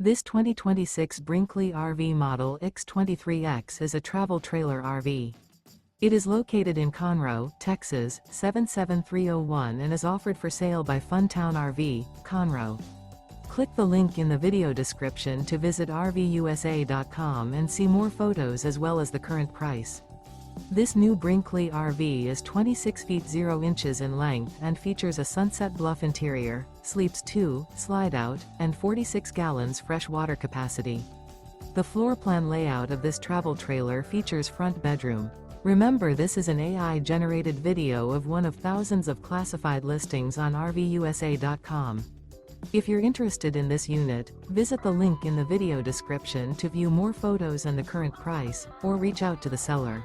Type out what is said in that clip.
This 2026 Brinkley RV Model Ix 23X is a travel trailer RV. It is located in Conroe, Texas, 77301 and is offered for sale by Funtown RV, Conroe. Click the link in the video description to visit RVUSA.com and see more photos as well as the current price. This new Brinkley RV is 26 feet 0 inches in length and features a SUNSET BLUFF interior, sleeps 2, Slideout, and 46 gallons fresh water capacity. The floor plan layout of this travel trailer features front bedroom. Remember, this is an AI-generated video of one of thousands of classified listings on RVUSA.com. If you're interested in this unit, visit the link in the video description to view more photos and the current price, or reach out to the seller.